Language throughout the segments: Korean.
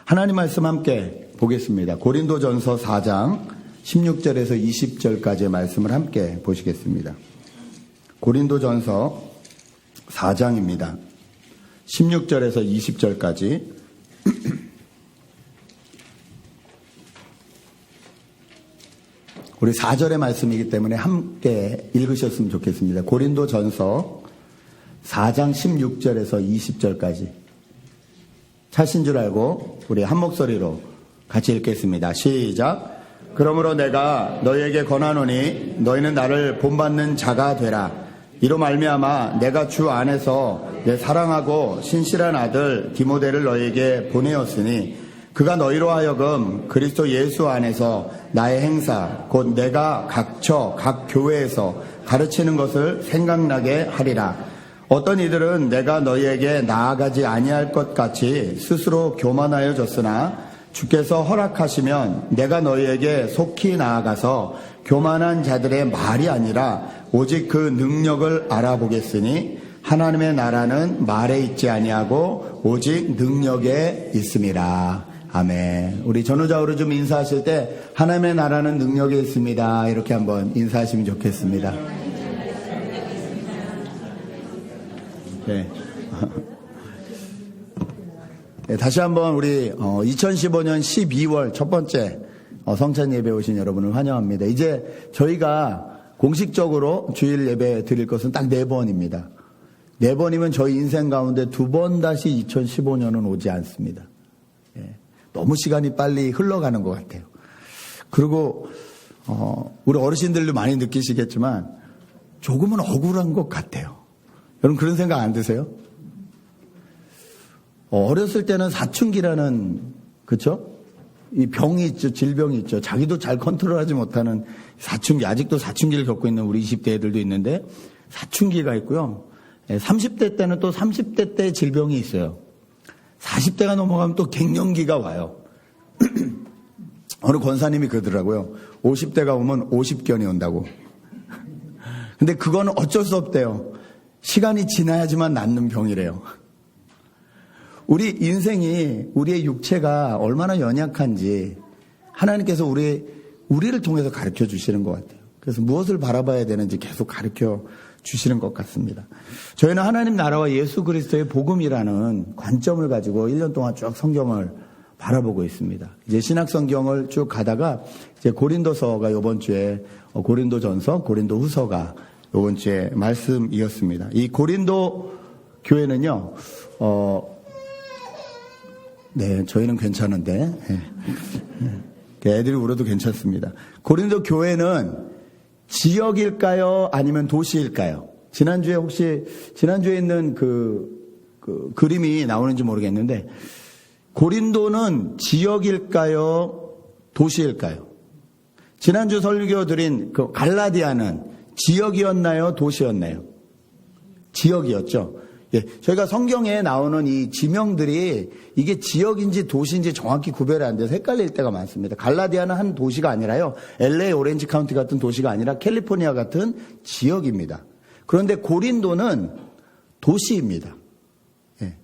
하나님 말씀 함께 보겠습니다. 고린도전서 4장 16절에서 20절까지의 말씀을 함께 보시겠습니다. 고린도전서 4장입니다. 16절에서 20절까지 우리 4절의 말씀이기 때문에 함께 읽으셨으면 좋겠습니다. 고린도전서 4장 16절에서 20절까지 차신 줄 알고 우리 한 목소리로 같이 읽겠습니다. 시작. 그러므로 내가 너희에게 권하노니 너희는 나를 본받는 자가 되라. 이로 말미암아 내가 주 안에서 내 사랑하고 신실한 아들 디모데를 너희에게 보내었으니 그가 너희로 하여금 그리스도 예수 안에서 나의 행사 곧 내가 각 교회에서 가르치는 것을 생각나게 하리라. 어떤 이들은 내가 너희에게 나아가지 아니할 것 같이 스스로 교만하여 졌으나 주께서 허락하시면 내가 너희에게 속히 나아가서 교만한 자들의 말이 아니라 오직 그 능력을 알아보겠으니 하나님의 나라는 말에 있지 아니하고 오직 능력에 있음이라. 아멘. 우리 전후좌우로 좀 인사하실 때 하나님의 나라는 능력에 있습니다. 이렇게 한번 인사하시면 좋겠습니다. 네. 네, 다시 한번 우리 2015년 12월 첫 번째 성찬 예배 오신 여러분을 환영합니다. 이제 저희가 공식적으로 주일 예배 드릴 것은 딱 4번입니다. 4번이면 저희 인생 가운데 2번 다시 2015년은 오지 않습니다. 예, 너무 시간이 빨리 흘러가는 것 같아요. 그리고 우리 어르신들도 많이 느끼시겠지만 조금은 억울한 것 같아요. 여러분 그런 생각 안 드세요? 어렸을 때는 사춘기라는, 그쵸? 이 병이 있죠. 질병이 있죠. 자기도 잘 컨트롤하지 못하는 사춘기, 아직도 사춘기를 겪고 있는 우리 20대 애들도 있는데 사춘기가 있고요. 30대 때는 또 30대 때 질병이 있어요. 40대가 넘어가면 또 갱년기가 와요. 어느 권사님이 그러더라고요. 50대가 오면 50견이 온다고. 근데 그거는 어쩔 수 없대요. 시간이 지나야지만 낫는 병이래요. 우리 인생이, 우리의 육체가 얼마나 연약한지 하나님께서 우리를 통해서 가르쳐 주시는 것 같아요. 그래서 무엇을 바라봐야 되는지 계속 가르쳐 주시는 것 같습니다. 저희는 하나님 나라와 예수 그리스도의 복음이라는 관점을 가지고 1년 동안 쭉 성경을 바라보고 있습니다. 이제 신학 성경을 쭉 가다가 이제 고린도서가 이번 주에 고린도전서, 고린도후서가 이번 주에 말씀이었습니다. 이 고린도 교회는요, 네, 저희는 괜찮은데, 애들이 울어도 괜찮습니다. 고린도 교회는 지역일까요? 아니면 도시일까요? 지난주에 있는 그 그림이 나오는지 모르겠는데, 고린도는 지역일까요? 도시일까요? 지난주 설교 드린 그 갈라디아는 지역이었나요? 도시였나요? 지역이었죠. 예, 저희가 성경에 나오는 이 지명들이 이게 지역인지 도시인지 정확히 구별이 안 돼서 헷갈릴 때가 많습니다. 갈라디아는 한 도시가 아니라요. LA 오렌지 카운티 같은 도시가 아니라 캘리포니아 같은 지역입니다. 그런데 고린도는 도시입니다. 예,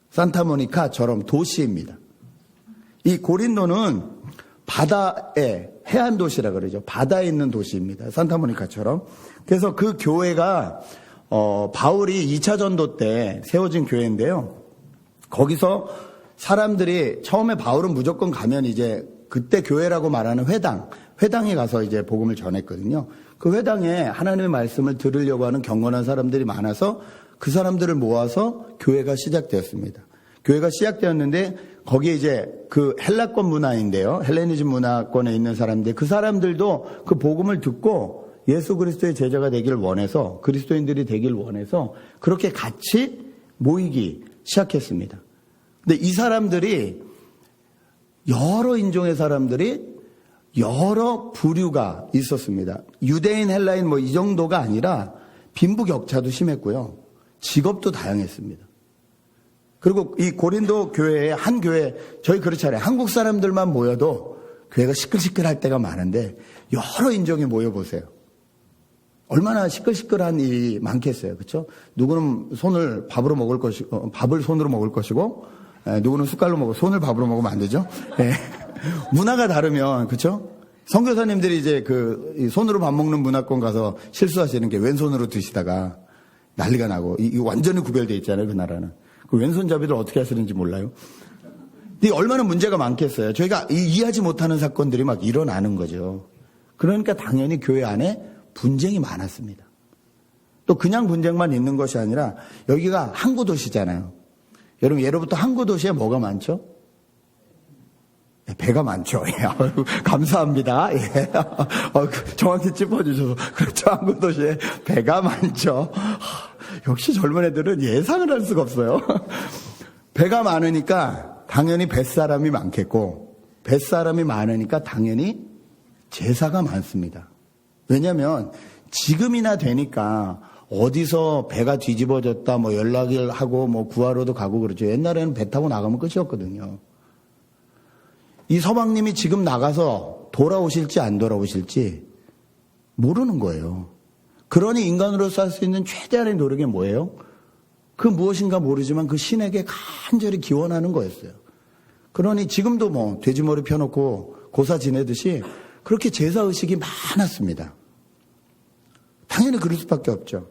산타모니카처럼 도시입니다. 이 고린도는 바다에 해안 도시라 그러죠. 바다에 있는 도시입니다. 산타모니카처럼. 그래서 그 교회가 바울이 2차 전도 때 세워진 교회인데요. 거기서 사람들이 처음에 바울은 무조건 가면 이제 그때 교회라고 말하는 회당에 가서 이제 복음을 전했거든요. 그 회당에 하나님의 말씀을 들으려고 하는 경건한 사람들이 많아서 그 사람들을 모아서 교회가 시작되었습니다. 교회가 시작되었는데 거기에 이제 그 헬라권 문화인데요. 헬레니즘 문화권에 있는 사람들, 그 사람들도 그 복음을 듣고 예수 그리스도의 제자가 되길 원해서, 그리스도인들이 되길 원해서 그렇게 같이 모이기 시작했습니다. 근데 이 사람들이 여러 인종의 사람들이 여러 부류가 있었습니다. 유대인, 헬라인 뭐 이 정도가 아니라 빈부격차도 심했고요. 직업도 다양했습니다. 그리고 이 고린도 교회에 한 교회, 저희 그렇잖아요. 한국 사람들만 모여도 교회가 시끌시끌할 때가 많은데 여러 인종이 모여보세요. 얼마나 시끌시끌한 일이 많겠어요. 그렇죠? 누구는 밥을 손으로 먹을 것이고 누구는 숟갈로 먹고 손을 밥으로 먹으면 안 되죠. 예. 문화가 다르면 그렇죠? 선교사님들이 이제 그 손으로 밥 먹는 문화권 가서 실수하시는 게 왼손으로 드시다가 난리가 나고 이 완전히 구별돼 있잖아요. 그 나라는. 그 왼손잡이들 어떻게 하시는지 몰라요. 근데 얼마나 문제가 많겠어요. 저희가 이해하지 못하는 사건들이 막 일어나는 거죠. 그러니까 당연히 교회 안에 분쟁이 많았습니다. 또 그냥 분쟁만 있는 것이 아니라 여기가 항구 도시잖아요. 여러분 예로부터 항구 도시에 뭐가 많죠? 배가 많죠. 예. 감사합니다. 예. 정확히 짚어주셔서 그렇죠. 항구 도시에 배가 많죠. 역시 젊은 애들은 예상을 할 수가 없어요. 배가 많으니까 당연히 뱃사람이 많겠고 뱃사람이 많으니까 당연히 제사가 많습니다. 왜냐하면 지금이나 되니까 어디서 배가 뒤집어졌다 뭐 연락을 하고 뭐 구하러도 가고 그렇죠. 옛날에는 배 타고 나가면 끝이었거든요. 이 서방님이 지금 나가서 돌아오실지 안 돌아오실지 모르는 거예요. 그러니 인간으로서 할 수 있는 최대한의 노력이 뭐예요? 그 무엇인가 모르지만 그 신에게 간절히 기원하는 거였어요. 그러니 지금도 뭐 돼지머리 펴놓고 고사 지내듯이 그렇게 제사의식이 많았습니다. 당연히 그럴 수밖에 없죠.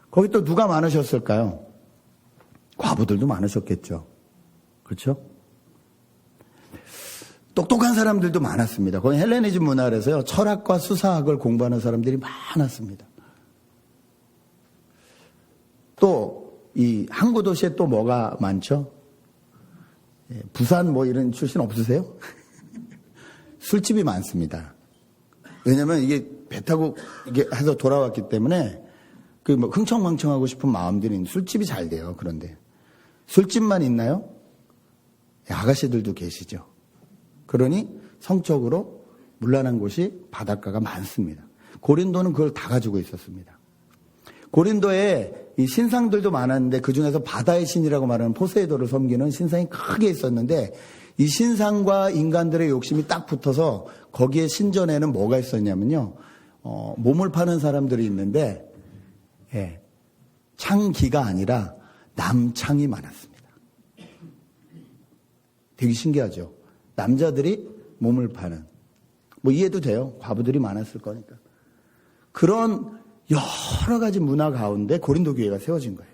거기 또 누가 많으셨을까요? 과부들도 많으셨겠죠. 그렇죠? 똑똑한 사람들도 많았습니다. 거기 헬레니즘 문화에서요. 철학과 수사학을 공부하는 사람들이 많았습니다. 또 이 항구 도시에 또 뭐가 많죠? 부산 뭐 이런 출신 없으세요? 술집이 많습니다. 왜냐면 이게 배 타고 이게 해서 돌아왔기 때문에 그 뭐 흥청망청하고 싶은 마음들이 술집이 잘 돼요. 그런데 술집만 있나요? 아가씨들도 계시죠. 그러니 성적으로 문란한 곳이 바닷가가 많습니다. 고린도는 그걸 다 가지고 있었습니다. 고린도에 이 신상들도 많았는데 그중에서 바다의 신이라고 말하는 포세이돈을 섬기는 신상이 크게 있었는데 이 신상과 인간들의 욕심이 딱 붙어서 거기에 신전에는 뭐가 있었냐면요. 몸을 파는 사람들이 있는데 창기가 아니라 남창이 많았습니다. 되게 신기하죠. 남자들이 몸을 파는 뭐 이해도 돼요. 과부들이 많았을 거니까. 그런 여러 가지 문화 가운데 고린도 교회가 세워진 거예요.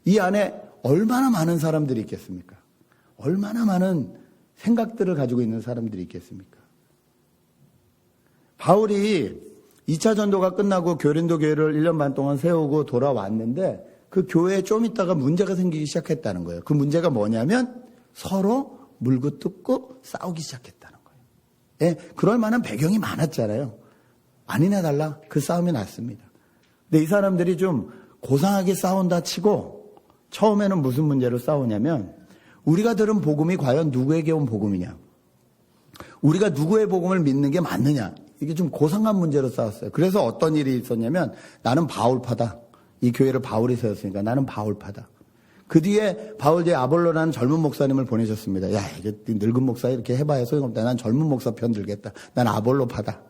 이 안에 얼마나 많은 사람들이 있겠습니까? 얼마나 많은 생각들을 가지고 있는 사람들이 있겠습니까? 바울이 2차 전도가 끝나고 고린도 교회를 1년 반 동안 세우고 돌아왔는데 그 교회에 좀 있다가 문제가 생기기 시작했다는 거예요. 그 문제가 뭐냐면 서로 물고 뜯고 싸우기 시작했다는 거예요. 예, 그럴 만한 배경이 많았잖아요. 아니나 달라 그 싸움이 났습니다. 근데 이 사람들이 좀 고상하게 싸운다 치고 처음에는 무슨 문제로 싸우냐면 우리가 들은 복음이 과연 누구에게 온 복음이냐, 우리가 누구의 복음을 믿는 게 맞느냐, 이게 좀 고상한 문제로 싸웠어요. 그래서 어떤 일이 있었냐면 나는 바울파다. 이 교회를 바울이 세웠으니까 나는 바울파다. 그 뒤에 바울 뒤에 아볼로라는 젊은 목사님을 보내셨습니다. 야, 이게 늙은 목사 이렇게 해봐야 소용없다. 난 젊은 목사 편 들겠다. 난 아볼로파다.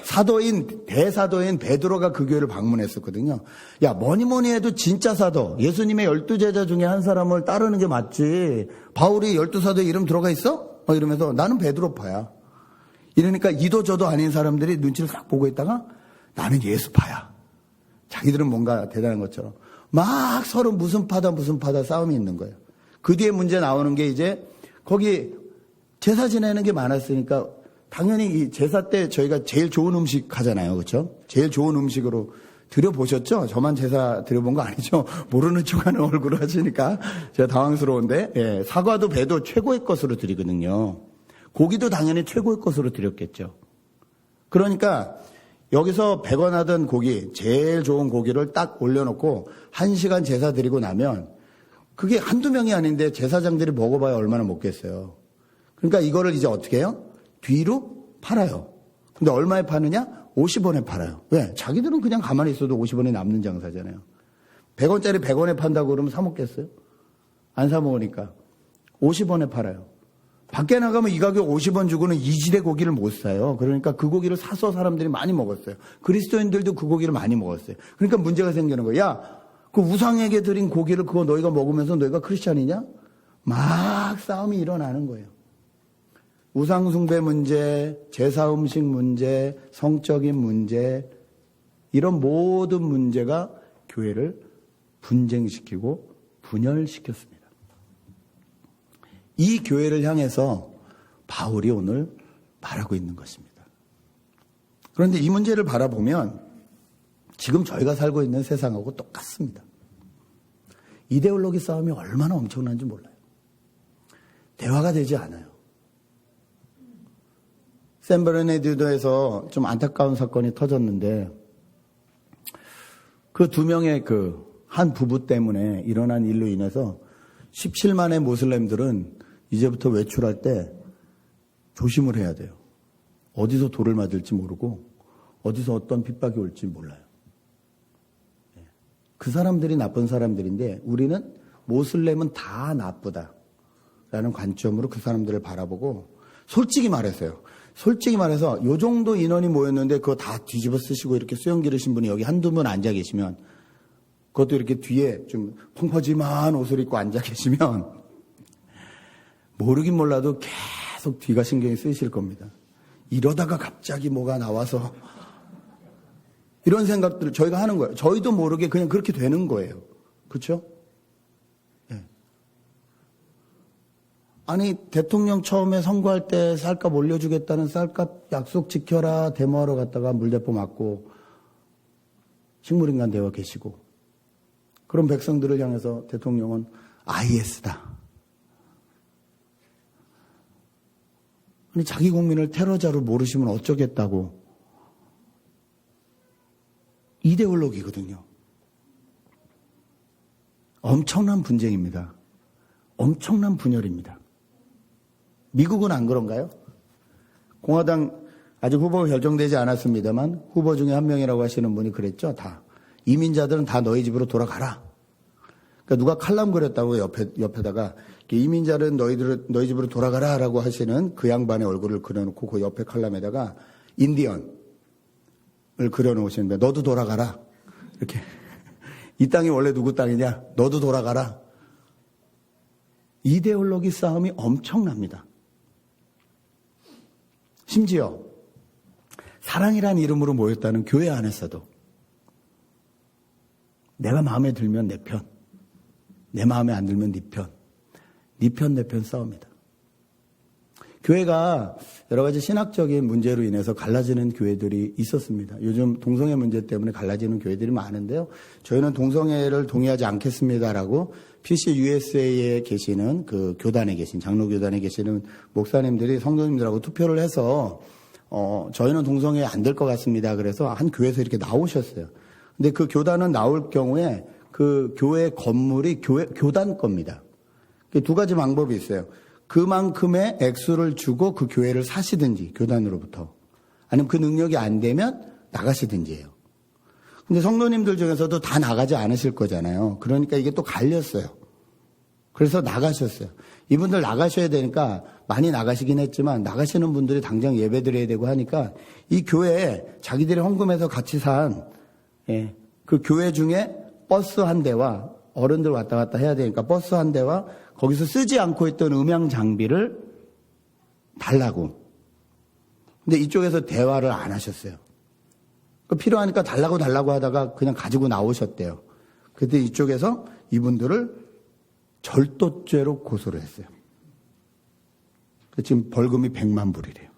사도인 대사도인 베드로가 그 교회를 방문했었거든요. 야, 뭐니 해도 진짜 사도, 예수님의 12제자 중에 한 사람을 따르는 게 맞지. 바울이 12사도에 이름 들어가 있어? 이러면서 나는 베드로파야. 이러니까 이도 저도 아닌 사람들이 눈치를 싹 보고 있다가 나는 예수파야. 자기들은 뭔가 대단한 것처럼 막 서로 무슨 파다 싸움이 있는 거예요. 그 뒤에 문제 나오는 게 이제 거기 제사 지내는 게 많았으니까 당연히 이 제사 때 저희가 제일 좋은 음식 하잖아요. 그렇죠? 제일 좋은 음식으로 드려보셨죠? 저만 제사 드려본 거 아니죠? 모르는 척하는 얼굴을 하시니까 제가 당황스러운데, 예, 사과도 배도 최고의 것으로 드리거든요. 고기도 당연히 최고의 것으로 드렸겠죠. 그러니까 여기서 100원 하던 고기, 제일 좋은 고기를 딱 올려놓고 1시간 제사 드리고 나면 그게 한두 명이 아닌데 제사장들이 먹어봐야 얼마나 먹겠어요. 그러니까 이거를 이제 어떻게 해요? 뒤로 팔아요. 근데 얼마에 파느냐? 50원에 팔아요. 왜? 자기들은 그냥 가만히 있어도 50원이 남는 장사잖아요. 100원짜리 100원에 판다고 그러면 사 먹겠어요? 안 사 먹으니까 50원에 팔아요. 밖에 나가면 이 가격 50원 주고는 이질의 고기를 못 사요. 그러니까 그 고기를 사서 사람들이 많이 먹었어요. 그리스도인들도 그 고기를 많이 먹었어요. 그러니까 문제가 생기는 거예요. 야, 그 우상에게 드린 고기를 그거 너희가 먹으면서 너희가 크리스찬이냐? 막 싸움이 일어나는 거예요. 우상숭배 문제, 제사 음식 문제, 성적인 문제, 이런 모든 문제가 교회를 분쟁시키고 분열시켰습니다. 이 교회를 향해서 바울이 오늘 말하고 있는 것입니다. 그런데 이 문제를 바라보면 지금 저희가 살고 있는 세상하고 똑같습니다. 이데올로기 싸움이 얼마나 엄청난지 몰라요. 대화가 되지 않아요. 샌브르나디노에서 좀 안타까운 사건이 터졌는데 그 두 명의 한 부부 때문에 일어난 일로 인해서 17만의 모슬렘들은 이제부터 외출할 때 조심을 해야 돼요. 어디서 돌을 맞을지 모르고 어디서 어떤 핍박이 올지 몰라요. 그 사람들이 나쁜 사람들인데 우리는 모슬렘은 다 나쁘다라는 관점으로 그 사람들을 바라보고 솔직히 말해서 요 정도 인원이 모였는데 그거 다 뒤집어 쓰시고 이렇게 수염 기르신 분이 여기 한두 분 앉아 계시면 그것도 이렇게 뒤에 좀 펑퍼짐한 옷을 입고 앉아 계시면 모르긴 몰라도 계속 뒤가 신경이 쓰이실 겁니다. 이러다가 갑자기 뭐가 나와서 이런 생각들을 저희가 하는 거예요. 저희도 모르게 그냥 그렇게 되는 거예요. 그렇죠? 네. 아니 대통령 처음에 선거할 때 쌀값 올려주겠다는 쌀값 약속 지켜라 데모하러 갔다가 물대포 맞고 식물인간 되어 계시고 그런 백성들을 향해서 대통령은 IS다. 아니 자기 국민을 테러자로 모르시면 어쩌겠다고. 이데올로기거든요. 엄청난 분쟁입니다. 엄청난 분열입니다. 미국은 안 그런가요? 공화당 아직 후보가 결정되지 않았습니다만 후보 중에 한 명이라고 하시는 분이 그랬죠. 다 이민자들은 다 너희 집으로 돌아가라. 그러니까 누가 칼럼 그렸다고 옆에다가 이민자는 너희 집으로 돌아가라라고 하시는 그 양반의 얼굴을 그려놓고 그 옆에 칼럼에다가 인디언 을 그려놓으시는데 너도 돌아가라. 이렇게 이 땅이 원래 누구 땅이냐? 너도 돌아가라. 이데올로기 싸움이 엄청납니다. 심지어 사랑이라는 이름으로 모였다는 교회 안에서도 내가 마음에 들면 내 편, 내 마음에 안 들면 네 편, 네 편, 내 편 싸웁니다. 교회가 여러 가지 신학적인 문제로 인해서 갈라지는 교회들이 있었습니다. 요즘 동성애 문제 때문에 갈라지는 교회들이 많은데요. 저희는 동성애를 동의하지 않겠습니다라고 PCUSA에 계시는 그 교단에 계신 장로교단에 계시는 목사님들이 성도님들하고 투표를 해서 저희는 동성애 안 될 것 같습니다. 그래서 한 교회에서 이렇게 나오셨어요. 근데 그 교단은 나올 경우에 그 교회 건물이 교단 겁니다. 두 가지 방법이 있어요. 그만큼의 액수를 주고 그 교회를 사시든지 교단으로부터 아니면 그 능력이 안 되면 나가시든지 해요. 근데 성도님들 중에서도 다 나가지 않으실 거잖아요. 그러니까 이게 또 갈렸어요. 그래서 나가셨어요. 이분들 나가셔야 되니까 많이 나가시긴 했지만 나가시는 분들이 당장 예배 드려야 되고 하니까 이 교회에 자기들이 헌금해서 같이 산 그 교회 중에 버스 한 대와 어른들 왔다 갔다 해야 되니까 버스 한 대와 거기서 쓰지 않고 있던 음향 장비를 달라고. 근데 이쪽에서 대화를 안 하셨어요. 필요하니까 달라고 하다가 그냥 가지고 나오셨대요. 그때 이쪽에서 이분들을 절도죄로 고소를 했어요. 지금 벌금이 100만 불이래요.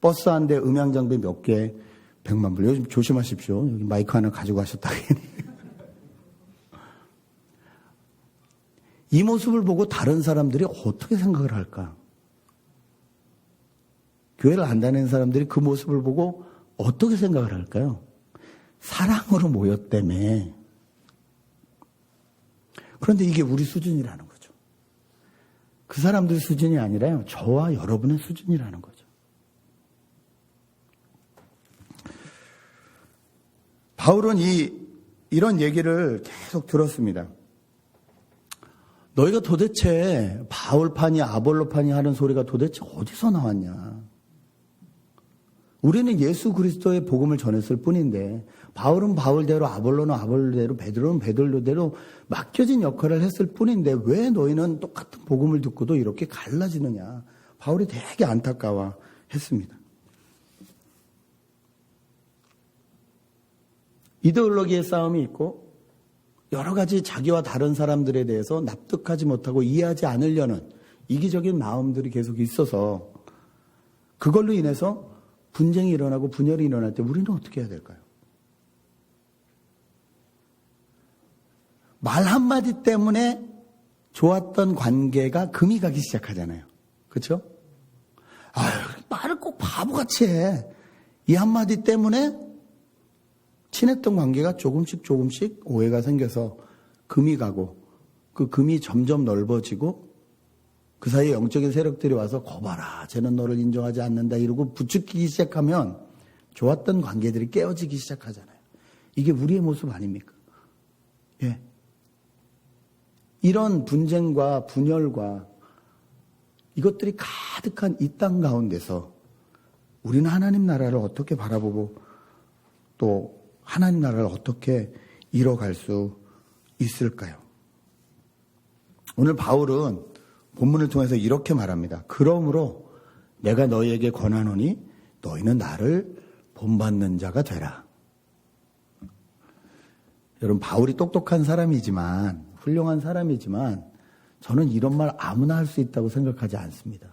버스 한 대 음향 장비 몇 개 100만 불. 요즘 조심하십시오. 여기 마이크 하나 가지고 가셨다. 이 모습을 보고 다른 사람들이 어떻게 생각을 할까? 교회를 안 다니는 사람들이 그 모습을 보고 어떻게 생각을 할까요? 사랑으로 모였다며. 그런데 이게 우리 수준이라는 거죠. 그 사람들 수준이 아니라요. 저와 여러분의 수준이라는 거죠. 바울은 이런 얘기를 계속 들었습니다. 너희가 도대체 바울파니 아볼로파니 하는 소리가 도대체 어디서 나왔냐? 우리는 예수 그리스도의 복음을 전했을 뿐인데 바울은 바울대로, 아볼로는 아볼로대로, 베드로는 베드로대로 맡겨진 역할을 했을 뿐인데 왜 너희는 똑같은 복음을 듣고도 이렇게 갈라지느냐. 바울이 되게 안타까워했습니다. 이데올로기의 싸움이 있고 여러 가지 자기와 다른 사람들에 대해서 납득하지 못하고 이해하지 않으려는 이기적인 마음들이 계속 있어서 그걸로 인해서 분쟁이 일어나고 분열이 일어날 때 우리는 어떻게 해야 될까요? 말 한마디 때문에 좋았던 관계가 금이 가기 시작하잖아요. 그렇죠? 아유, 말을 꼭 바보같이 해. 이 한마디 때문에 친했던 관계가 조금씩 오해가 생겨서 금이 가고 그 금이 점점 넓어지고 그 사이에 영적인 세력들이 와서 거봐라, 쟤는 너를 인정하지 않는다 이러고 부추기기 시작하면 좋았던 관계들이 깨어지기 시작하잖아요. 이게 우리의 모습 아닙니까? 예. 이런 분쟁과 분열과 이것들이 가득한 이 땅 가운데서 우리는 하나님 나라를 어떻게 바라보고 또 하나님 나라를 어떻게 이뤄갈 수 있을까요? 오늘 바울은 본문을 통해서 이렇게 말합니다. 그러므로 내가 너희에게 권하노니 너희는 나를 본받는 자가 되라. 여러분, 바울이 똑똑한 사람이지만, 훌륭한 사람이지만 저는 이런 말 아무나 할 수 있다고 생각하지 않습니다.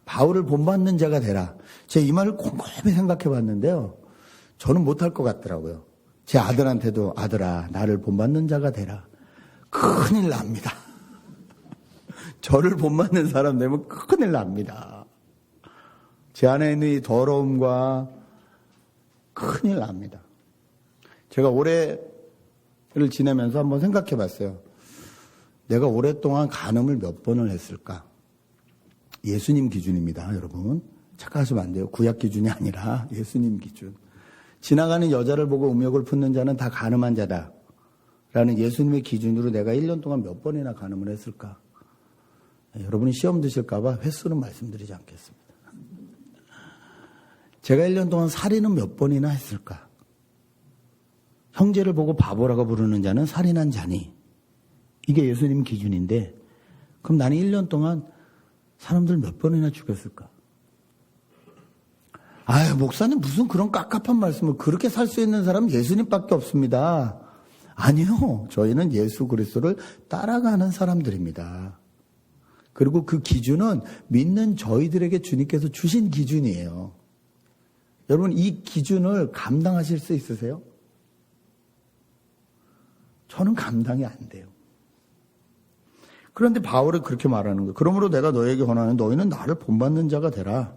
바울을 본받는 자가 되라. 제가 이 말을 곰곰이 생각해 봤는데요. 저는 못할 것 같더라고요. 제 아들한테도 아들아, 나를 본받는 자가 되라. 큰일 납니다. 저를 본받는 사람 되면 큰일 납니다. 제 안에 있는 이 더러움과 큰일 납니다. 제가 올해를 지내면서 한번 생각해 봤어요. 내가 오랫동안 간음을 몇 번을 했을까? 예수님 기준입니다, 여러분. 착각하시면 안 돼요. 구약 기준이 아니라 예수님 기준. 지나가는 여자를 보고 음욕을 품는 자는 다 간음한 자다 라는 예수님의 기준으로 내가 1년 동안 몇 번이나 간음을 했을까? 여러분이 시험 드실까 봐 횟수는 말씀드리지 않겠습니다. 제가 1년 동안 살인은 몇 번이나 했을까? 형제를 보고 바보라고 부르는 자는 살인한 자니. 이게 예수님 기준인데 그럼 나는 1년 동안 사람들 몇 번이나 죽였을까? 아유, 목사님 무슨 그런 깝깝한 말씀을, 그렇게 살 수 있는 사람은 예수님밖에 없습니다. 아니요. 저희는 예수 그리스도를 따라가는 사람들입니다. 그리고 그 기준은 믿는 저희들에게 주님께서 주신 기준이에요. 여러분, 이 기준을 감당하실 수 있으세요? 저는 감당이 안 돼요. 그런데 바울은 그렇게 말하는 거예요. 그러므로 내가 너에게 권하는 너희는 나를 본받는 자가 되라.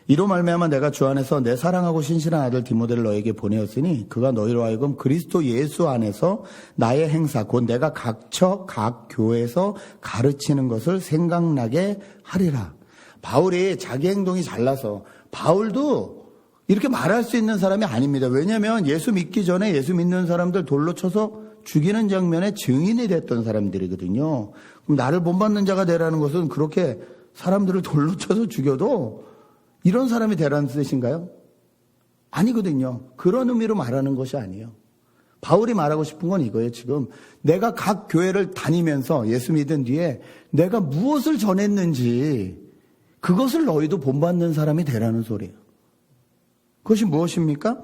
이로 말미암아 내가 주 안에서 내 사랑하고 신실한 아들 디모데를 너에게 보내었으니 그가 너희로 하여금 그리스도 예수 안에서 나의 행사 곧 내가 각처 각 교회에서 가르치는 것을 생각나게 하리라. 바울이 자기 행동이 잘나서, 바울도 이렇게 말할 수 있는 사람이 아닙니다. 왜냐하면 예수 믿기 전에 예수 믿는 사람들 돌로 쳐서 죽이는 장면에 증인이 됐던 사람들이거든요. 그럼 나를 본받는 자가 되라는 것은 그렇게 사람들을 돌로 쳐서 죽여도 이런 사람이 되라는 뜻인가요? 아니거든요. 그런 의미로 말하는 것이 아니에요. 바울이 말하고 싶은 건 이거예요. 지금 내가 각 교회를 다니면서 예수 믿은 뒤에 내가 무엇을 전했는지 그것을 너희도 본받는 사람이 되라는 소리예요. 그것이 무엇입니까?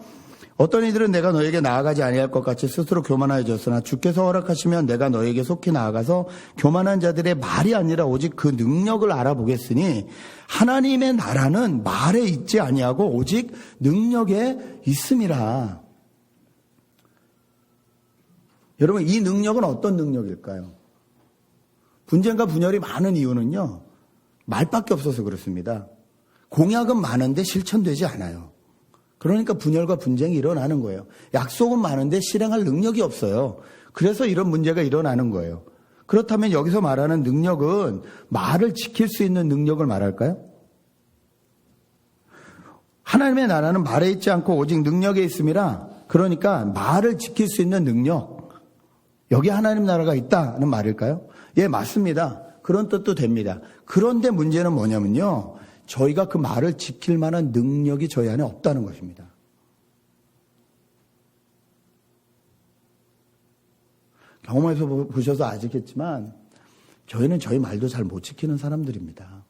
어떤 이들은 내가 너에게 나아가지 아니할 것 같이 스스로 교만하여졌으나 주께서 허락하시면 내가 너에게 속히 나아가서 교만한 자들의 말이 아니라 오직 그 능력을 알아보겠으니 하나님의 나라는 말에 있지 아니하고 오직 능력에 있음이라. 여러분, 이 능력은 어떤 능력일까요? 분쟁과 분열이 많은 이유는요, 말밖에 없어서 그렇습니다. 공약은 많은데 실천되지 않아요. 그러니까 분열과 분쟁이 일어나는 거예요. 약속은 많은데 실행할 능력이 없어요. 그래서 이런 문제가 일어나는 거예요. 그렇다면 여기서 말하는 능력은 말을 지킬 수 있는 능력을 말할까요? 하나님의 나라는 말에 있지 않고 오직 능력에 있음이라. 그러니까 말을 지킬 수 있는 능력, 여기 하나님 나라가 있다는 말일까요? 예, 맞습니다. 그런 뜻도 됩니다. 그런데 문제는 뭐냐면요. 저희가 그 말을 지킬 만한 능력이 저희 안에 없다는 것입니다. 경험해서 보셔서 아시겠지만 저희는 저희 말도 잘 못 지키는 사람들입니다.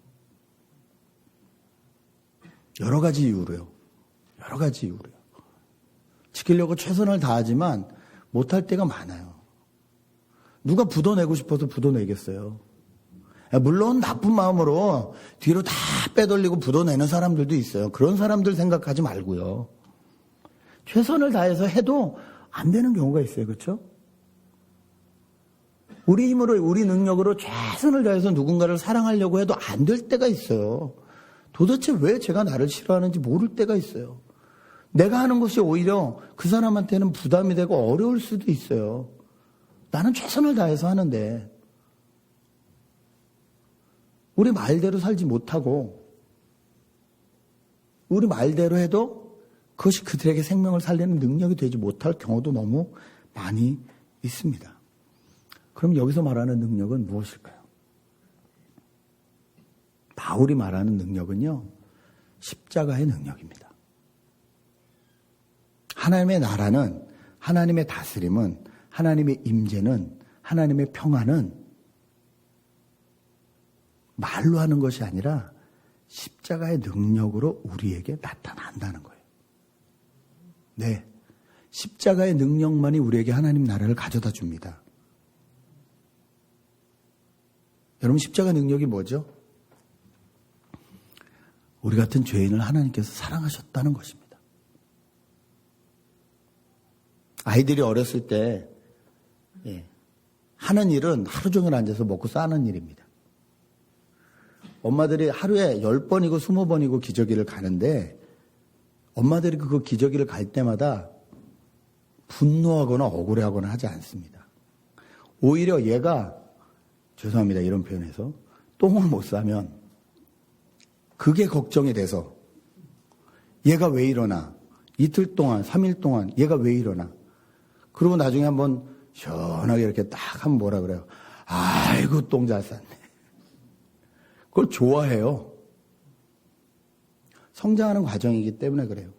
여러 가지 이유로요. 지키려고 최선을 다하지만 못할 때가 많아요. 누가 부도내고 싶어서 부도내겠어요. 물론 나쁜 마음으로 뒤로 다 빼돌리고 부도내는 사람들도 있어요. 그런 사람들 생각하지 말고요. 최선을 다해서 해도 안 되는 경우가 있어요. 그렇죠? 우리 힘으로 우리 능력으로 최선을 다해서 누군가를 사랑하려고 해도 안 될 때가 있어요. 도대체 왜 제가 나를 싫어하는지 모를 때가 있어요. 내가 하는 것이 오히려 그 사람한테는 부담이 되고 어려울 수도 있어요. 나는 최선을 다해서 하는데 우리 말대로 살지 못하고 우리 말대로 해도 그것이 그들에게 생명을 살리는 능력이 되지 못할 경우도 너무 많이 있습니다. 그럼 여기서 말하는 능력은 무엇일까요? 바울이 말하는 능력은요, 십자가의 능력입니다. 하나님의 나라는, 하나님의 다스림은, 하나님의 임재는, 하나님의 평안은 말로 하는 것이 아니라 십자가의 능력으로 우리에게 나타난다는 거예요. 네, 십자가의 능력만이 우리에게 하나님 나라를 가져다 줍니다. 여러분, 십자가 능력이 뭐죠? 우리 같은 죄인을 하나님께서 사랑하셨다는 것입니다. 아이들이 어렸을 때 하는 일은 하루 종일 앉아서 먹고 싸는 일입니다. 엄마들이 하루에 10번이고 20번이고 기저귀를 가는데 엄마들이 그 기저귀를 갈 때마다 분노하거나 억울해하거나 하지 않습니다. 오히려 얘가, 죄송합니다 이런 표현에서, 똥을 못 싸면 그게 걱정이 돼서 얘가 왜 이러나, 이틀 동안 3일 동안 얘가 왜 이러나, 그리고 나중에 한번 시원하게 이렇게 딱 하면 뭐라 그래요? 아이고 똥 잘 쌌네. 그걸 좋아해요. 성장하는 과정이기 때문에 그래요.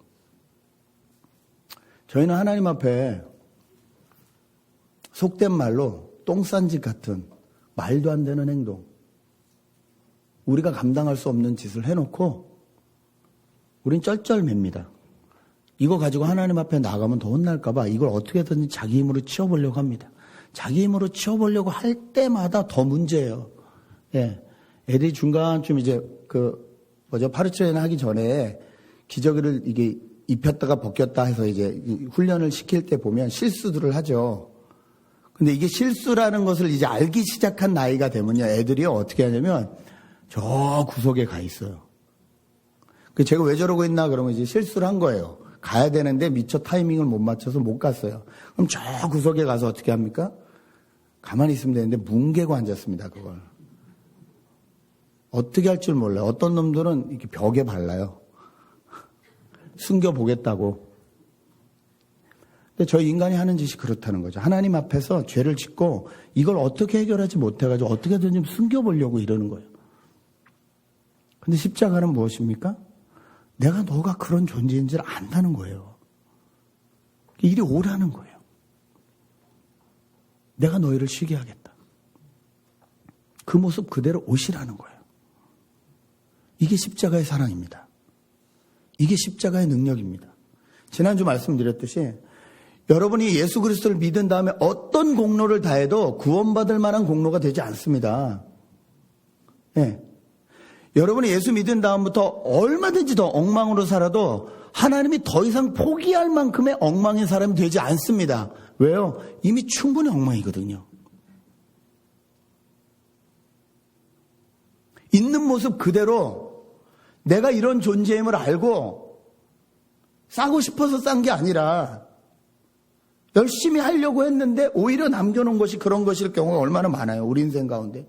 저희는 하나님 앞에 속된 말로 똥싼짓 같은 말도 안 되는 행동, 우리가 감당할 수 없는 짓을 해놓고 우린 쩔쩔맵니다. 이거 가지고 하나님 앞에 나가면 더 혼날까 봐 이걸 어떻게든지 자기 힘으로 치워보려고 합니다. 자기 힘으로 치워보려고 할 때마다 더 문제예요. 예. 애들이 중간쯤 이제 파르트레이닝 하기 전에 기저귀를 이게 입혔다가 벗겼다 해서 이제 훈련을 시킬 때 보면 실수들을 하죠. 근데 이게 실수라는 것을 이제 알기 시작한 나이가 되면요, 애들이 어떻게 하냐면 저 구석에 가 있어요. 제가 왜 저러고 있나 그러면 이제 실수를 한 거예요. 가야 되는데 미처 타이밍을 못 맞춰서 못 갔어요. 그럼 저 구석에 가서 어떻게 합니까? 가만히 있으면 되는데 뭉개고 앉았습니다, 그걸. 어떻게 할 줄 몰라요. 어떤 놈들은 이렇게 벽에 발라요. 숨겨보겠다고. 근데 저희 인간이 하는 짓이 그렇다는 거죠. 하나님 앞에서 죄를 짓고 이걸 어떻게 해결하지 못해가지고 어떻게든 숨겨보려고 이러는 거예요. 근데 십자가는 무엇입니까? 내가 너가 그런 존재인 줄 안다는 거예요. 이리 오라는 거예요. 내가 너희를 쉬게 하겠다. 그 모습 그대로 오시라는 거예요. 이게 십자가의 사랑입니다. 이게 십자가의 능력입니다. 지난주 말씀드렸듯이 여러분이 예수 그리스도를 믿은 다음에 어떤 공로를 다해도 구원받을 만한 공로가 되지 않습니다. 예. 여러분이 예수 믿은 다음부터 얼마든지 더 엉망으로 살아도 하나님이 더 이상 포기할 만큼의 엉망인 사람이 되지 않습니다. 왜요? 이미 충분히 엉망이거든요. 있는 모습 그대로 내가 이런 존재임을 알고 싸고 싶어서 싼 게 아니라 열심히 하려고 했는데 오히려 남겨놓은 것이 그런 것일 경우가 얼마나 많아요. 우리 인생 가운데.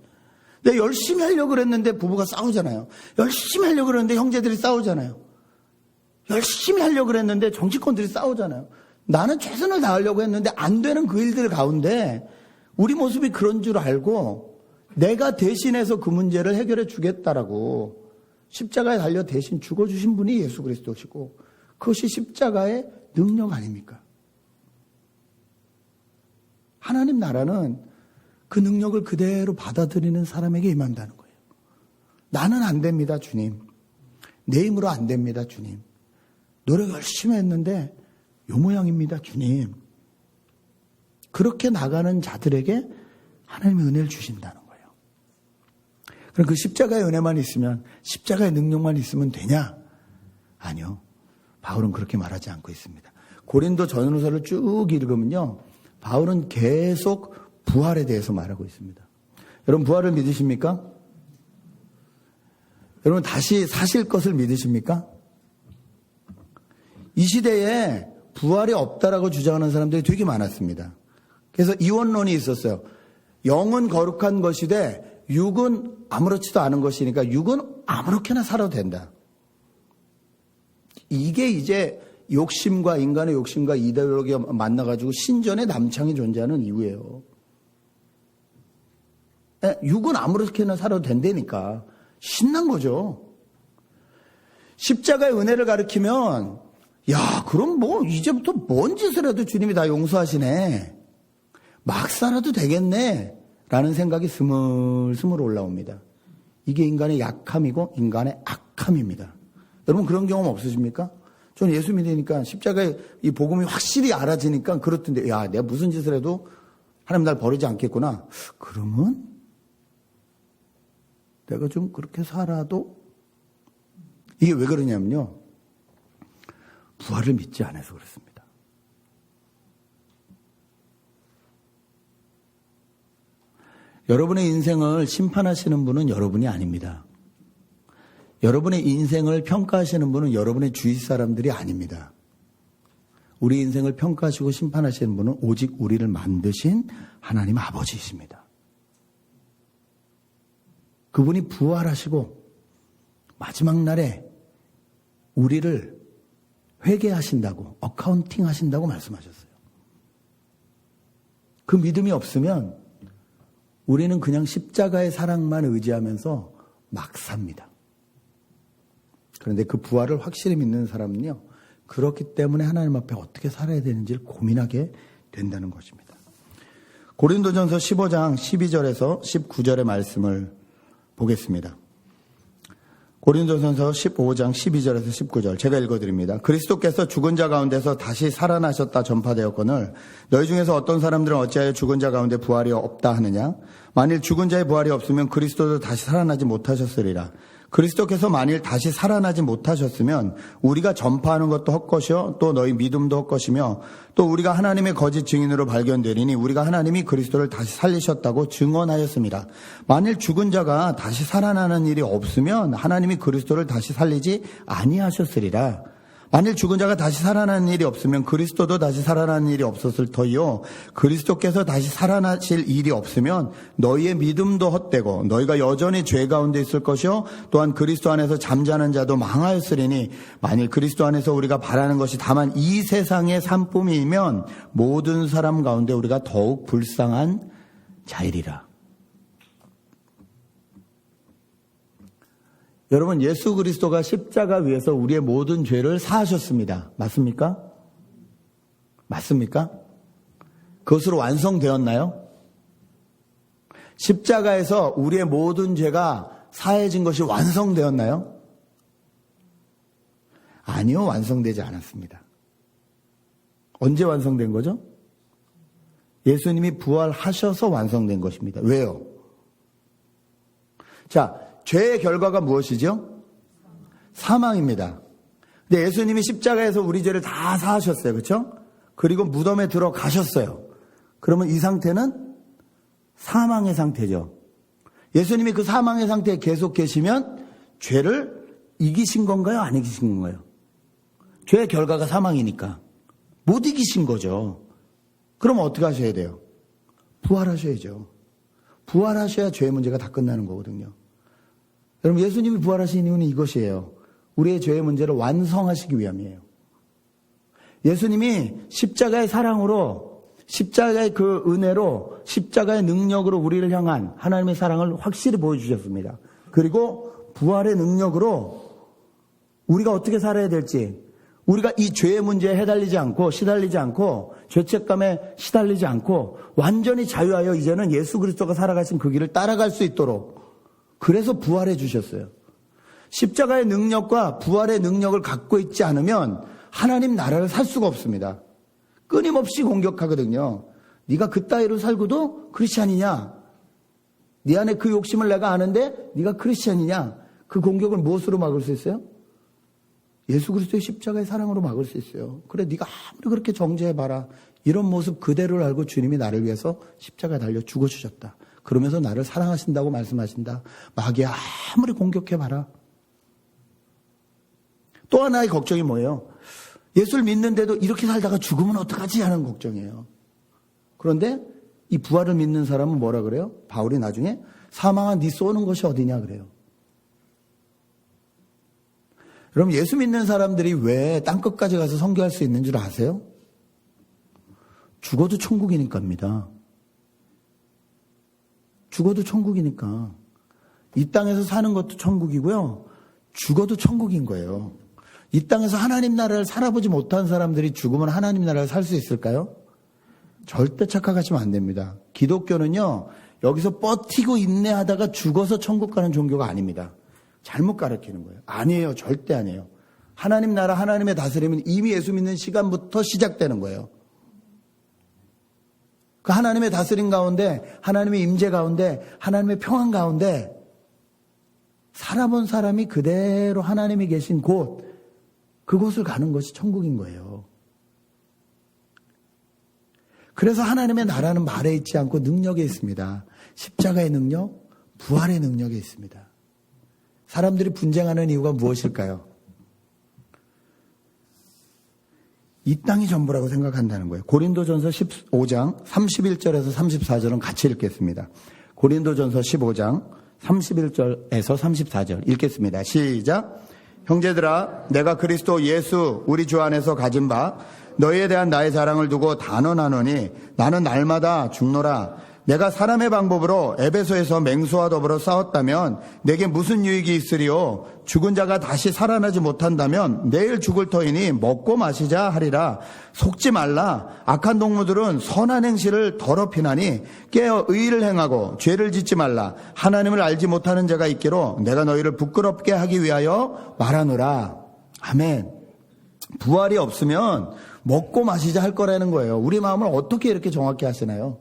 내가 열심히 하려고 그랬는데 부부가 싸우잖아요. 열심히 하려고 그랬는데 형제들이 싸우잖아요. 열심히 하려고 그랬는데 정치권들이 싸우잖아요. 나는 최선을 다하려고 했는데 안 되는 그 일들 가운데 우리 모습이 그런 줄 알고 내가 대신해서 그 문제를 해결해 주겠다라고 십자가에 달려 대신 죽어주신 분이 예수 그리스도시고 그것이 십자가의 능력 아닙니까? 하나님 나라는 그 능력을 그대로 받아들이는 사람에게 임한다는 거예요. 나는 안 됩니다, 주님. 내 힘으로 안 됩니다, 주님. 노력 열심히 했는데 요 모양입니다, 주님. 그렇게 나가는 자들에게 하나님의 은혜를 주신다는 거예요. 그럼 그 십자가의 은혜만 있으면, 십자가의 능력만 있으면 되냐? 아니요. 바울은 그렇게 말하지 않고 있습니다. 고린도 전후서를 쭉 읽으면요, 바울은 계속 부활에 대해서 말하고 있습니다. 여러분 부활을 믿으십니까? 여러분 다시 사실 것을 믿으십니까? 이 시대에 부활이 없다라고 주장하는 사람들이 되게 많았습니다. 그래서 이원론이 있었어요. 영은 거룩한 것이되 육은 아무렇지도 않은 것이니까 육은 아무렇게나 살아도 된다. 이게 이제 욕심과 인간의 욕심과 이데올로기가 만나가지고 신전에 남창이 존재하는 이유예요. 육은 아무렇게나 살아도 된다니까 신난 거죠. 십자가의 은혜를 가리키면 야 그럼 뭐 이제부터 뭔 짓을 해도 주님이 다 용서하시네, 막 살아도 되겠네 라는 생각이 스물스물 올라옵니다. 이게 인간의 약함이고 인간의 악함입니다. 여러분 그런 경험 없으십니까? 저는 예수 믿으니까 십자가의 이 복음이 확실히 알아지니까 그렇던데, 야 내가 무슨 짓을 해도 하나님 날 버리지 않겠구나. 그러면 내가 좀 그렇게 살아도, 이게 왜 그러냐면요, 부활을 믿지 않아서 그렇습니다. 여러분의 인생을 심판하시는 분은 여러분이 아닙니다. 여러분의 인생을 평가하시는 분은 여러분의 주위 사람들이 아닙니다. 우리 인생을 평가하시고 심판하시는 분은 오직 우리를 만드신 하나님 아버지이십니다. 그분이 부활하시고 마지막 날에 우리를 회개하신다고, 어카운팅 하신다고 말씀하셨어요. 그 믿음이 없으면 우리는 그냥 십자가의 사랑만 의지하면서 막 삽니다. 그런데 그 부활을 확실히 믿는 사람은요, 그렇기 때문에 하나님 앞에 어떻게 살아야 되는지를 고민하게 된다는 것입니다. 고린도전서 15장 12절에서 19절의 말씀을 보겠습니다. 고린도전서 15장 12절에서 19절 제가 읽어드립니다. 그리스도께서 죽은 자 가운데서 다시 살아나셨다 전파되었거늘 너희 중에서 어떤 사람들은 어찌하여 죽은 자 가운데 부활이 없다 하느냐? 만일 죽은 자의 부활이 없으면 그리스도도 다시 살아나지 못하셨으리라. 그리스도께서 만일 다시 살아나지 못하셨으면 우리가 전파하는 것도 헛것이요 또 너희 믿음도 헛것이며 또 우리가 하나님의 거짓 증인으로 발견되리니 우리가 하나님이 그리스도를 다시 살리셨다고 증언하였습니다. 만일 죽은 자가 다시 살아나는 일이 없으면 하나님이 그리스도를 다시 살리지 아니하셨으리라. 만일 죽은 자가 다시 살아나는 일이 없으면 그리스도도 다시 살아나는 일이 없었을 터이요 그리스도께서 다시 살아나실 일이 없으면 너희의 믿음도 헛되고 너희가 여전히 죄 가운데 있을 것이요 또한 그리스도 안에서 잠자는 자도 망하였으리니 만일 그리스도 안에서 우리가 바라는 것이 다만 이 세상의 산품이면 모든 사람 가운데 우리가 더욱 불쌍한 자이리라. 여러분 예수 그리스도가 십자가 위에서 우리의 모든 죄를 사하셨습니다. 맞습니까? 맞습니까? 그것으로 완성되었나요? 십자가에서 우리의 모든 죄가 사해진 것이 완성되었나요? 아니요, 완성되지 않았습니다. 언제 완성된 거죠? 예수님이 부활하셔서 완성된 것입니다. 왜요? 자, 죄의 결과가 무엇이죠? 사망입니다. 근데 예수님이 십자가에서 우리 죄를 다 사하셨어요. 그렇죠? 그리고 무덤에 들어가셨어요. 그러면 이 상태는 사망의 상태죠. 예수님이 그 사망의 상태에 계속 계시면 죄를 이기신 건가요? 안 이기신 건가요? 죄의 결과가 사망이니까 못 이기신 거죠. 그럼 어떻게 하셔야 돼요? 부활하셔야죠. 부활하셔야 죄의 문제가 다 끝나는 거거든요. 여러분 예수님이 부활하신 이유는 이것이에요. 우리의 죄의 문제를 완성하시기 위함이에요. 예수님이 십자가의 사랑으로 십자가의 그 은혜로, 십자가의 능력으로 우리를 향한 하나님의 사랑을 확실히 보여주셨습니다. 그리고 부활의 능력으로 우리가 어떻게 살아야 될지, 우리가 이 죄의 문제에 시달리지 않고 죄책감에 시달리지 않고 완전히 자유하여 이제는 예수 그리스도가 살아가신 그 길을 따라갈 수 있도록, 그래서 부활해 주셨어요. 십자가의 능력과 부활의 능력을 갖고 있지 않으면 하나님 나라를 살 수가 없습니다. 끊임없이 공격하거든요. 네가 그따위로 살고도 크리스찬이냐? 네 안에 그 욕심을 내가 아는데 네가 크리스찬이냐? 그 공격을 무엇으로 막을 수 있어요? 예수 그리스도의 십자가의 사랑으로 막을 수 있어요. 그래, 네가 아무리 그렇게 정죄해봐라. 이런 모습 그대로를 알고 주님이 나를 위해서 십자가에 달려 죽어주셨다. 그러면서 나를 사랑하신다고 말씀하신다. 마귀야, 아무리 공격해봐라. 또 하나의 걱정이 뭐예요? 예수를 믿는데도 이렇게 살다가 죽으면 어떡하지 하는 걱정이에요. 그런데 이 부활을 믿는 사람은 뭐라 그래요? 바울이 나중에 사망한 네 쏘는 것이 어디냐 그래요. 여러분, 예수 믿는 사람들이 왜 땅끝까지 가서 선교할 수 있는 줄 아세요? 죽어도 천국이니까입니다. 죽어도 천국이니까. 이 땅에서 사는 것도 천국이고요. 죽어도 천국인 거예요. 이 땅에서 하나님 나라를 살아보지 못한 사람들이 죽으면 하나님 나라를 살 수 있을까요? 절대 착각하시면 안 됩니다. 기독교는요, 여기서 버티고 인내하다가 죽어서 천국 가는 종교가 아닙니다. 잘못 가르치는 거예요. 아니에요. 절대 아니에요. 하나님 나라, 하나님의 다스림은 이미 예수 믿는 시간부터 시작되는 거예요. 그 하나님의 다스림 가운데, 하나님의 임재 가운데, 하나님의 평안 가운데 살아본 사람이 그대로 하나님이 계신 곳, 그곳을 가는 것이 천국인 거예요. 그래서 하나님의 나라는 말에 있지 않고 능력에 있습니다. 십자가의 능력, 부활의 능력에 있습니다. 사람들이 분쟁하는 이유가 무엇일까요? 이 땅이 전부라고 생각한다는 거예요. 고린도전서 15장 31절에서 34절은 같이 읽겠습니다. 고린도전서 15장 31절에서 34절 읽겠습니다. 시작. 형제들아, 내가 그리스도 예수 우리 주 안에서 가진 바 너희에 대한 나의 자랑을 두고 단언하노니 나는 날마다 죽노라. 내가 사람의 방법으로 에베소에서 맹수와 더불어 싸웠다면 내게 무슨 유익이 있으리요? 죽은 자가 다시 살아나지 못한다면 내일 죽을 터이니 먹고 마시자 하리라. 속지 말라. 악한 동무들은 선한 행실을 더럽히나니 깨어 의를 행하고 죄를 짓지 말라. 하나님을 알지 못하는 자가 있기로 내가 너희를 부끄럽게 하기 위하여 말하노라. 아멘. 부활이 없으면 먹고 마시자 할 거라는 거예요. 우리 마음을 어떻게 이렇게 정확히 하시나요?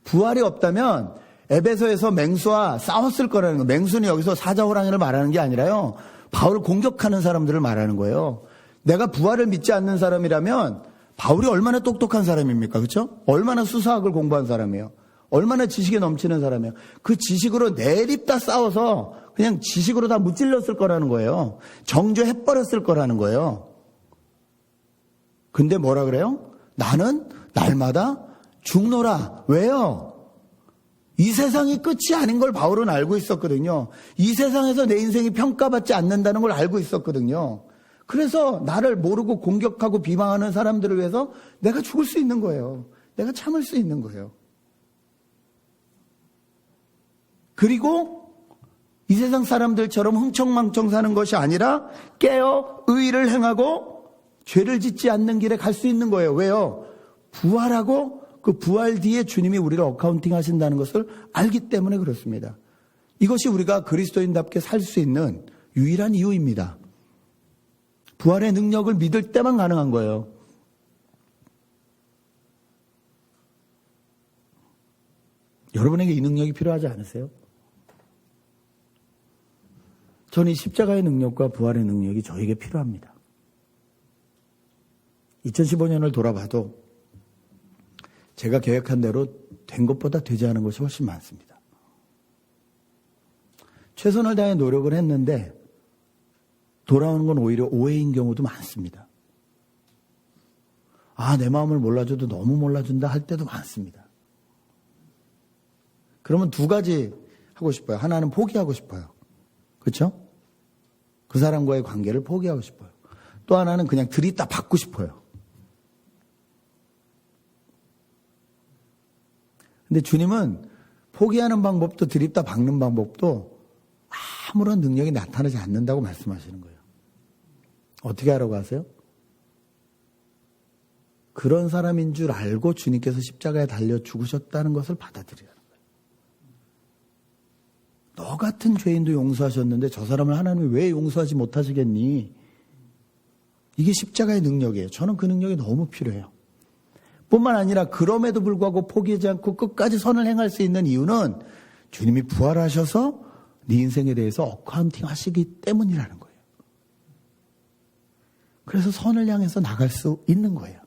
부활이 없다면 에베소에서 맹수와 싸웠을 거라는 거예요. 맹수는 여기서 사자호랑이를 말하는 게 아니라요, 바울을 공격하는 사람들을 말하는 거예요. 내가 부활을 믿지 않는 사람이라면 바울이 얼마나 똑똑한 사람입니까? 그렇죠? 얼마나 수사학을 공부한 사람이에요. 얼마나 지식에 넘치는 사람이에요. 그 지식으로 내립다 싸워서 그냥 지식으로 다 무찔렀을 거라는 거예요. 정죄해버렸을 거라는 거예요. 근데 뭐라 그래요? 나는 날마다 죽노라. 왜요? 이 세상이 끝이 아닌 걸 바울은 알고 있었거든요. 이 세상에서 내 인생이 평가받지 않는다는 걸 알고 있었거든요. 그래서 나를 모르고 공격하고 비방하는 사람들을 위해서 내가 죽을 수 있는 거예요. 내가 참을 수 있는 거예요. 그리고 이 세상 사람들처럼 흥청망청 사는 것이 아니라 깨어 의를 행하고 죄를 짓지 않는 길에 갈 수 있는 거예요. 왜요? 부활하고 그 부활 뒤에 주님이 우리를 어카운팅 하신다는 것을 알기 때문에 그렇습니다. 이것이 우리가 그리스도인답게 살 수 있는 유일한 이유입니다. 부활의 능력을 믿을 때만 가능한 거예요. 여러분에게 이 능력이 필요하지 않으세요? 저는 이 십자가의 능력과 부활의 능력이 저에게 필요합니다. 2015년을 돌아봐도 제가 계획한 대로 된 것보다 되지 않은 것이 훨씬 많습니다. 최선을 다해 노력을 했는데 돌아오는 건 오히려 오해인 경우도 많습니다. 내 마음을 몰라줘도 너무 몰라준다 할 때도 많습니다. 그러면 두 가지 하고 싶어요. 하나는 포기하고 싶어요. 그렇죠? 그 사람과의 관계를 포기하고 싶어요. 또 하나는 그냥 들이다 받고 싶어요. 근데 주님은 포기하는 방법도 드립다 박는 방법도 아무런 능력이 나타나지 않는다고 말씀하시는 거예요. 어떻게 하라고 하세요? 그런 사람인 줄 알고 주님께서 십자가에 달려 죽으셨다는 것을 받아들이라는 거예요. 너 같은 죄인도 용서하셨는데 저 사람을 하나님이 왜 용서하지 못하시겠니? 이게 십자가의 능력이에요. 저는 그 능력이 너무 필요해요. 뿐만 아니라 그럼에도 불구하고 포기하지 않고 끝까지 선을 행할 수 있는 이유는 주님이 부활하셔서 네 인생에 대해서 어카운팅 하시기 때문이라는 거예요. 그래서 선을 향해서 나갈 수 있는 거예요.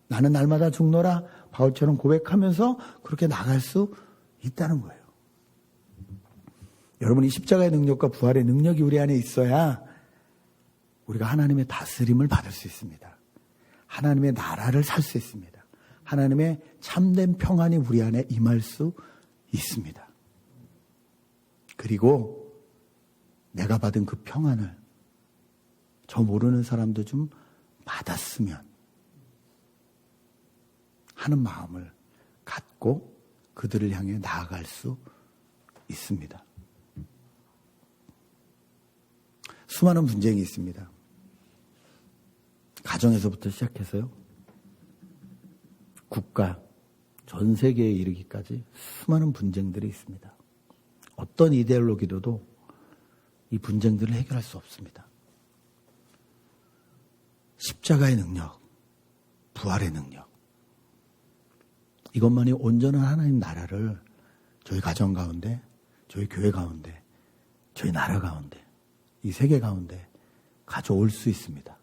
나는 날마다 죽노라 바울처럼 고백하면서 그렇게 나갈 수 있다는 거예요. 여러분, 이 십자가의 능력과 부활의 능력이 우리 안에 있어야 우리가 하나님의 다스림을 받을 수 있습니다. 하나님의 나라를 살 수 있습니다. 하나님의 참된 평안이 우리 안에 임할 수 있습니다. 그리고 내가 받은 그 평안을 저 모르는 사람도 좀 받았으면 하는 마음을 갖고 그들을 향해 나아갈 수 있습니다. 수많은 분쟁이 있습니다. 가정에서부터 시작해서요. 국가, 전 세계에 이르기까지 수많은 분쟁들이 있습니다. 어떤 이데올로기로도 이 분쟁들을 해결할 수 없습니다. 십자가의 능력, 부활의 능력, 이것만이 온전한 하나님 나라를 저희 가정 가운데, 저희 교회 가운데, 저희 나라 가운데, 이 세계 가운데 가져올 수 있습니다.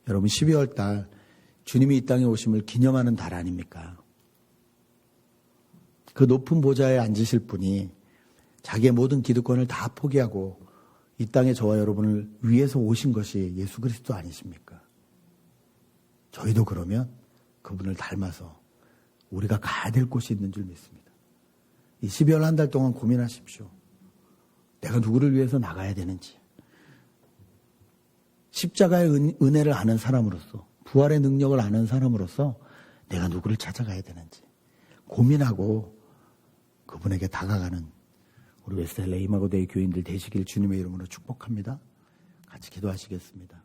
여러분, 12월 달 주님이 이 땅에 오심을 기념하는 달 아닙니까? 그 높은 보좌에 앉으실 분이 자기의 모든 기득권을 다 포기하고 이 땅에 저와 여러분을 위해서 오신 것이 예수 그리스도 아니십니까? 저희도 그러면 그분을 닮아서 우리가 가야 될 곳이 있는 줄 믿습니다. 이 12월 한 달 동안 고민하십시오. 내가 누구를 위해서 나가야 되는지. 십자가의 은혜를 아는 사람으로서, 부활의 능력을 아는 사람으로서 내가 누구를 찾아가야 되는지 고민하고 그분에게 다가가는 우리 웨스트헬레 임하고대의 교인들 되시길 주님의 이름으로 축복합니다. 같이 기도하시겠습니다.